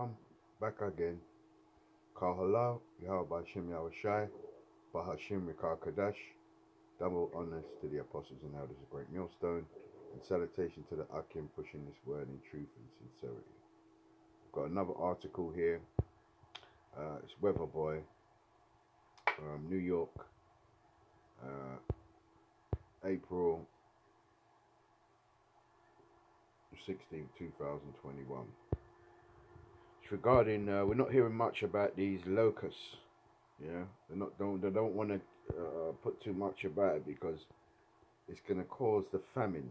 I'm back again. Kahala, Yahweh Shem Yahushai, Bahashim Rikar Kadash. Double honors to the apostles and elders of Great Millstone, and salutation to the Akim pushing this word in truth and sincerity. Got another article here. It's Weather Boy, New York, April 16th, 2021. It's regarding, we're not hearing much about these locusts. Yeah, they don't want to put too much about it because it's going to cause the famine.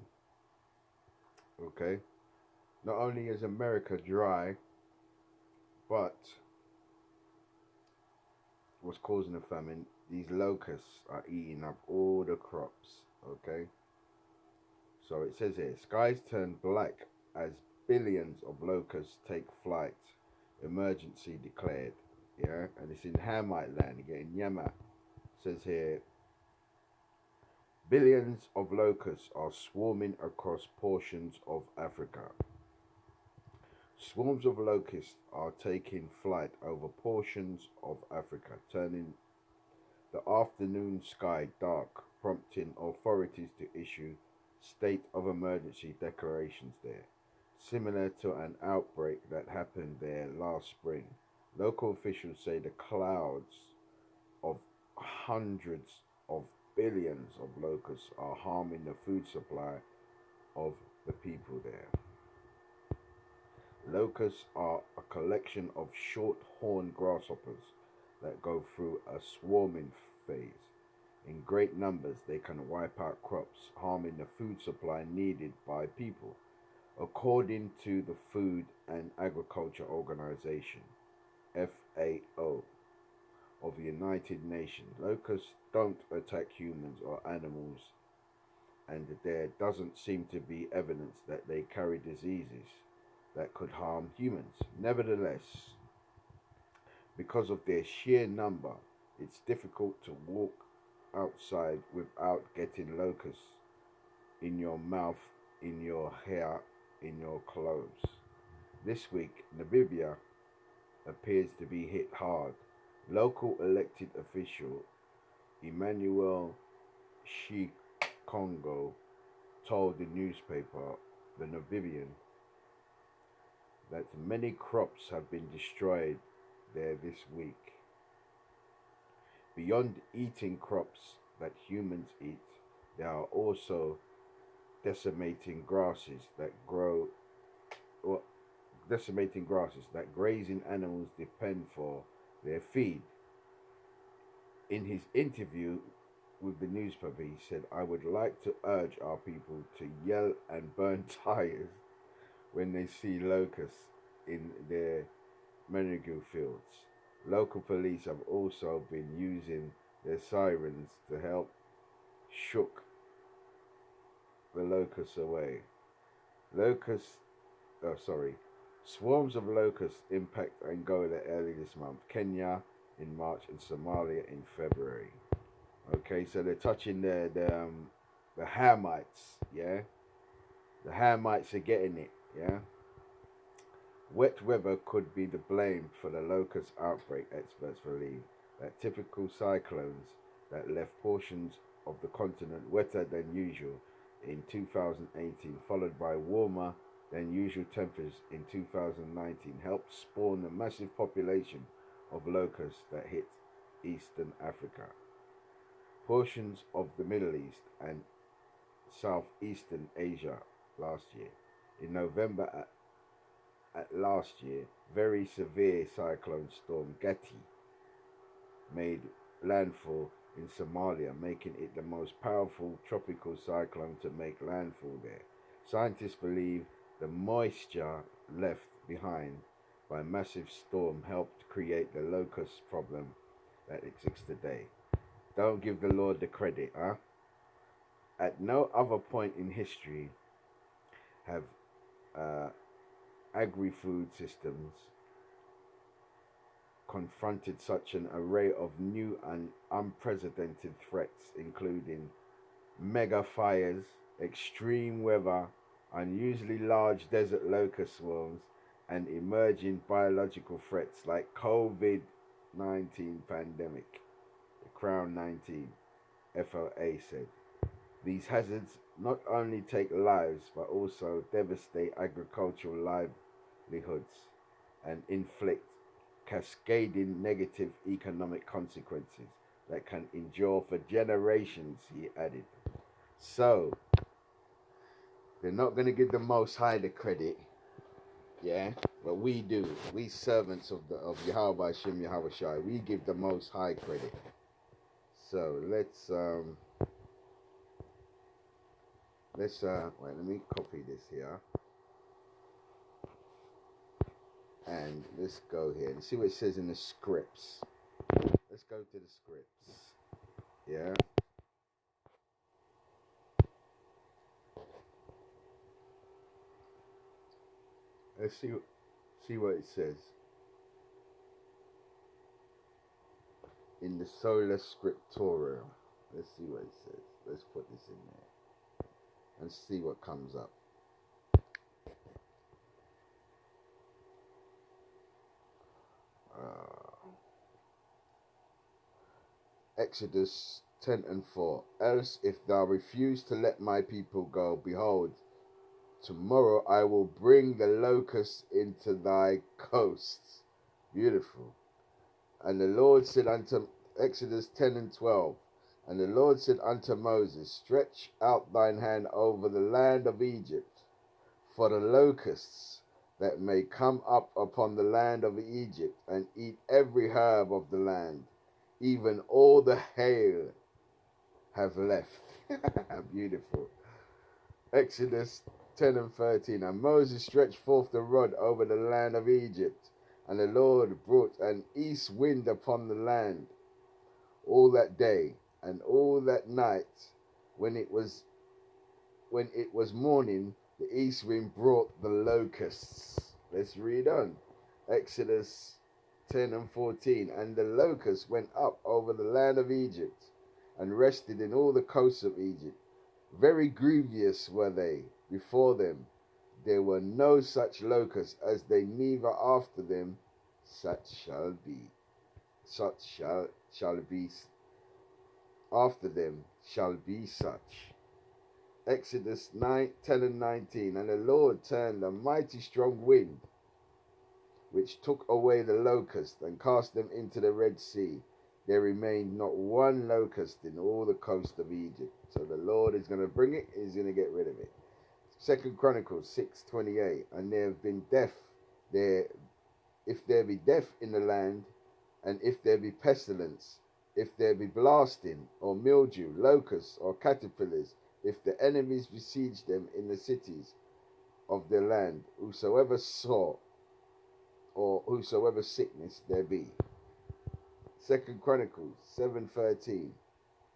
Okay, not only is America dry, but what's causing the famine? These locusts are eating up all the crops. Okay, so it says here, skies turn black as billions of locusts take flight. Emergency declared. Yeah, and it's in Hamite land again. Yama. It says here, billions of locusts are swarming across portions of Africa. Swarms of locusts are taking flight over portions of Africa, turning the afternoon sky dark, prompting authorities to issue state of emergency declarations there, similar to an outbreak that happened there last spring. Local officials say the clouds of hundreds of billions of locusts are harming the food supply of the people there. Locusts are a collection of short-horned grasshoppers that go through a swarming phase. In great numbers, they can wipe out crops, harming the food supply needed by people. According to the Food and Agriculture Organization, FAO, of the United Nations, locusts don't attack humans or animals, and there doesn't seem to be evidence that they carry diseases that could harm humans. Nevertheless, because of their sheer number, it's difficult to walk outside without getting locusts in your mouth, in your hair, in your clothes. This week, Namibia appears to be hit hard. Local elected official Emmanuel Shikongo told the newspaper, The Namibian, that many crops have been destroyed there this week. Beyond eating crops that humans eat, there are also decimating grasses that grow or decimating grasses that grazing animals depend for their feed. In his interview with the newspaper, he said, I would like to urge our people to yell and burn tires when they see locusts in their mango fields. Local police have also been using their sirens to help shook the locusts away. Locusts, swarms of locusts impact Angola early this month, Kenya in March, and Somalia in February. Okay, so they're touching the Hamites, yeah. The Hamites are getting it, yeah. Wet weather could be the blame for the locust outbreak, experts believe. That typical cyclones that left portions of the continent wetter than usual in 2018, followed by warmer than usual temperatures in 2019, helped spawn a massive population of locusts that hit eastern Africa. Portions of the Middle East and southeastern Asia last year. In November at last year, very severe cyclone storm Gati made landfall in Somalia, making it the most powerful tropical cyclone to make landfall there. Scientists believe the moisture left behind by a massive storm helped create the locust problem that exists today. Don't give the Lord the credit, huh? At no other point in history have uh, agri-food systems confronted such an array of new and unprecedented threats, including mega fires, extreme weather, unusually large desert locust swarms, and emerging biological threats like COVID-19 pandemic, the Crown 19, FOA said. These hazards not only take lives but also devastate agricultural livelihoods and inflict cascading negative economic consequences that can endure for generations, he added. So, they're not going to give the Most High the credit, yeah, but we do. We servants of Yahweh Shem Yahweh Shai, we give the Most High credit. So let's wait, let me copy this here. And let's go here and see what it says in the scripts. Let's go to the scripts. Yeah. Let's see what it says in the sola scriptura. Let's see what it says. Let's put this in there and see what comes up. Exodus 10 and 4. Else, if thou refuse to let my people go, behold, tomorrow I will bring the locusts into thy coasts. Beautiful. And the Lord said unto Exodus 10 and 12. And the Lord said unto Moses, stretch out thine hand over the land of Egypt, for the locusts that may come up upon the land of Egypt, and eat every herb of the land, even all the hail have left. Beautiful. Exodus 10 and 13. And Moses stretched forth the rod over the land of Egypt, and the Lord brought an east wind upon the land all that day and all that night. When it was morning, the east wind brought the locusts. Let's read on. Exodus 10 and 14. And the locusts went up over the land of Egypt, and rested in all the coasts of Egypt. Very grievous were they before them. There were no such locusts as they, neither after them such shall be. Such shall be after them shall be such. Exodus 9, 10 and 19. And the Lord turned a mighty strong wind, which took away the locusts and cast them into the Red Sea. There remained not one locust in all the coast of Egypt. So the Lord is going to bring it, he's going to get rid of it. 2 Chronicles 6:28. And there have been death there, if there be death in the land, and if there be pestilence, if there be blasting, or mildew, locusts, or caterpillars, if the enemies besiege them in the cities of their land, whosoever saw, or whosoever sickness there be. 2 Chronicles 7:13.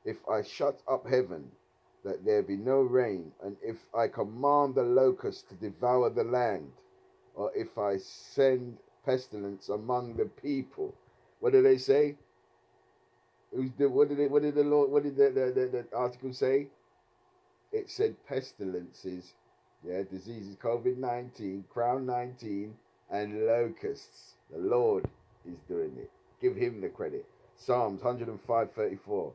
If I shut up heaven, that there be no rain, and if I command the locusts to devour the land, or if I send pestilence among the people. What did they say? What did the article say? It said pestilences, yeah, diseases, COVID-19, Crown 19, and locusts. The Lord is doing it. Give him the credit. Psalms 105:34.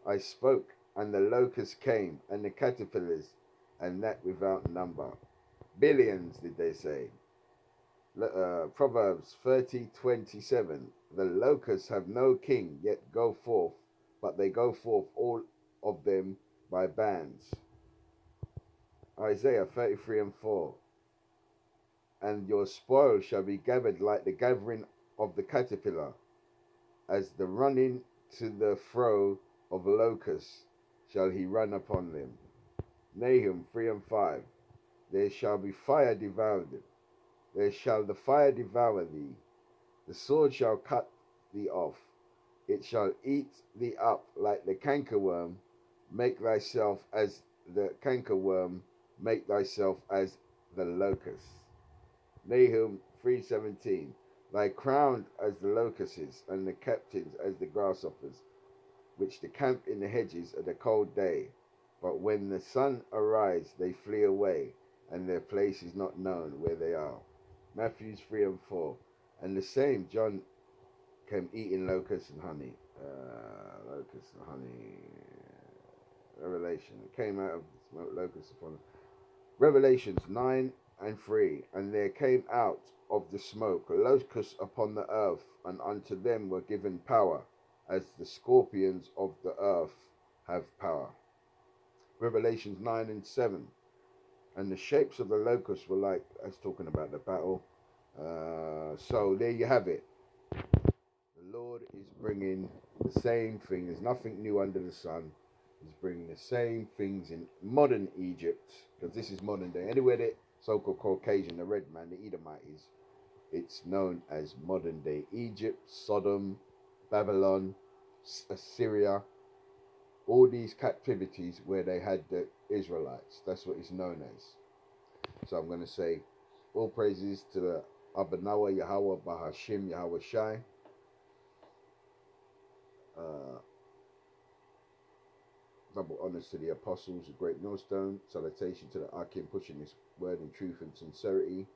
I spoke, and the locusts came, and the caterpillars, and that without number. Billions, did they say? Proverbs 30:27. The locusts have no king, yet go forth, but they go forth all of them by bands. Isaiah 33 and 4. And your spoil shall be gathered like the gathering of the caterpillar, as the running to the fro of locusts shall he run upon them. Nahum 3 and 5. There shall be fire devoured. There shall the fire devour thee. The sword shall cut thee off. It shall eat thee up like the cankerworm. Make thyself as the cankerworm. Make thyself as the locust. Nahum 3:17. Thy crowned as the locusts, and the captains as the grasshoppers, which decamp in the hedges at the cold day. But when the sun arise, they flee away, and their place is not known where they are. Matthews 3 and 4. And the same, John came eating locusts and honey. Locusts and honey. Revelation. It came out of smoke locusts upon them. Revelations 9 and 3. And there came out of the smoke locusts upon the earth, and unto them were given power, as the scorpions of the earth have power. Revelations 9 and 7. And the shapes of the locusts were like, that's talking about the battle. So there you have it. The Lord is bringing the same thing. There's nothing new under the sun. He's bringing the same things in modern Egypt, because this is modern day. Anywhere that so-called Caucasian, the red man, the Edomite is, it's known as modern day Egypt, Sodom, Babylon, Assyria, all these captivities where they had the Israelites. That's what it's known as. So I'm going to say all praises to the Abanawa Yahweh Bahashim Yahweh Shai. Double honors to the apostles, a great millstone. Salutation to the Akim pushing this word in truth and sincerity.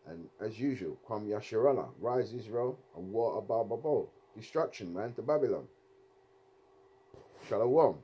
And as usual, Kwam Yasharallah, rise Israel, and war Abba Babo. Destruction, man, to Babylon. Shalom.